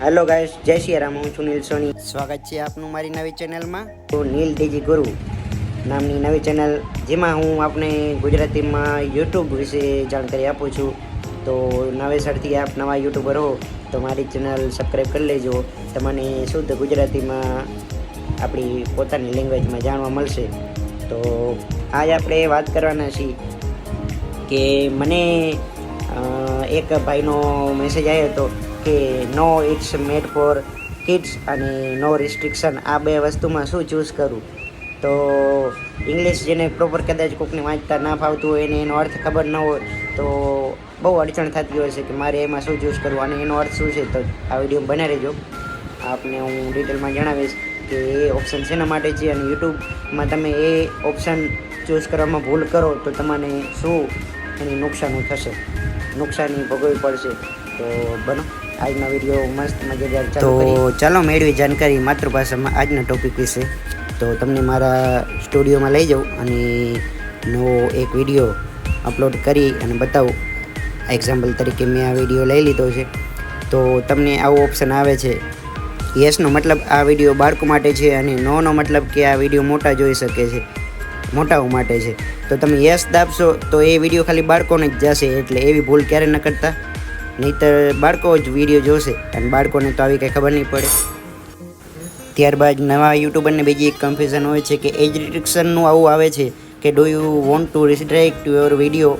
Hello guys, જય શ્રી રામ. હું છું નીલ સોની. સ્વાગત છે આપનું મારી નવી ચેનલમાં. તો નીલ ડીજી ગુરુ નામની નવી ચેનલ, જેમાં હું આપને ગુજરાતીમાં યુટ્યુબ વિશે જાણકારી આપું છું. તો નવેસરથી આપ નવા યુટ્યુબર હો તો મારી ચેનલ સબસ્ક્રાઈબ કરી લેજો. તમને શુદ્ધ ગુજરાતીમાં આપણી પોતાની લેંગ્વેજમાં જાણવા મળશે. તો આજ આપણે વાત કરવાના છીએ કે મને એક ભાઈનો મેસેજ આવ્યો હતો કે નો ઇટ્સ મેડ ફોર કિડ્સ અને નો રિસ્ટ્રિક્શન, આ બે વસ્તુમાં શું ચૂઝ કરું. તો ઇંગ્લિશ જેને પ્રોપર કદાચ કોઈકને વાંચતા ના ફાવતું હોય અને એનો અર્થ ખબર ન હોય તો બહુ અડચણ થતી હોય છે કે મારે એમાં શું ચૂઝ કરવું અને એનો અર્થ શું છે. તો આ વિડીયો બને રહેજો, આપને હું ડિટેલમાં જણાવીશ કે એ ઓપ્શન શેના માટે છે અને યુટ્યુબમાં તમે એ ઓપ્શન ચૂઝ કરવામાં ભૂલ કરો તો તમને શું એની નુકસાન થશે, નુકસાની ભોગવવી પડશે. તો બનો આજનો વિડીયો મસ્ત મજેદાર ચાલો મેળવી જાણકારી માતૃભાષામાં આજના ટોપિક વિશે. તો તમને મારા સ્ટુડિયોમાં લઈ જાઉં અને નવો એક વિડીયો અપલોડ કરી અને બતાવું. એક્ઝામ્પલ તરીકે મેં આ વિડીયો લઈ લીધો છે. તો તમને આવો ઓપ્શન આવે છે. યસનો મતલબ આ વિડીયો બાળકો માટે છે અને નોનો મતલબ કે આ વિડીયો મોટા જોઈ શકે છે, મોટાઓ માટે છે. તો તમે યસ દાબશો તો એ વિડીયો ખાલી બાળકોને જ જશે, એટલે એવી ભૂલ ક્યારે ન કરતા, નહીંતર બાળકો જ વિડીયો જોશે અને બાળકોને તો આવી કંઈ ખબર નહીં પડે. ત્યારબાદ નવા યુટ્યુબરને બીજી એક કન્ફ્યુઝન હોય છે કે એજ રિસ્ટ્રિક્શનનું આવું આવે છે કે do you want to restrict your video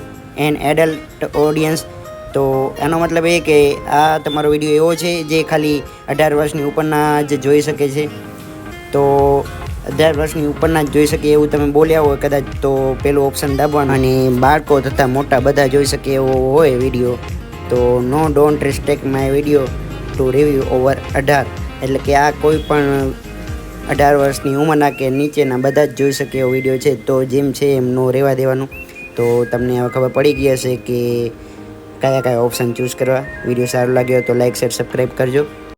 and adult audience. તો એનો મતલબ એ કે આ તમારો વિડીયો એવો છે જે ખાલી 18 વર્ષની ઉપરના જ જોઈ શકે છે. તો 18 વર્ષની ઉપરના જ જોઈ શકે એવું તમે બોલ્યા હોય કદાચ, તો પેલું ઓપ્શન દાબવાનું અને બાળકો તથા મોટા બધા જોઈ શકે એવો હોય વિડીયો તો no don't restrict my video to review over 18, એટલે કે આ કોઈ પણ 18 વર્ષની ઉંમરના કે નીચેના બધા જ જોઈ શકે એવો વિડીયો છે. તો જેમ છે એમ નો રહેવા દેવાનું. તો તમને હવે ખબર પડી ગઈ હશે કે કયા કયા ઓપ્શન ચૂઝ કરવા. વિડીયો સારો લાગ્યો તો લાઇક, શેર, સબસ્ક્રાઈબ કરજો.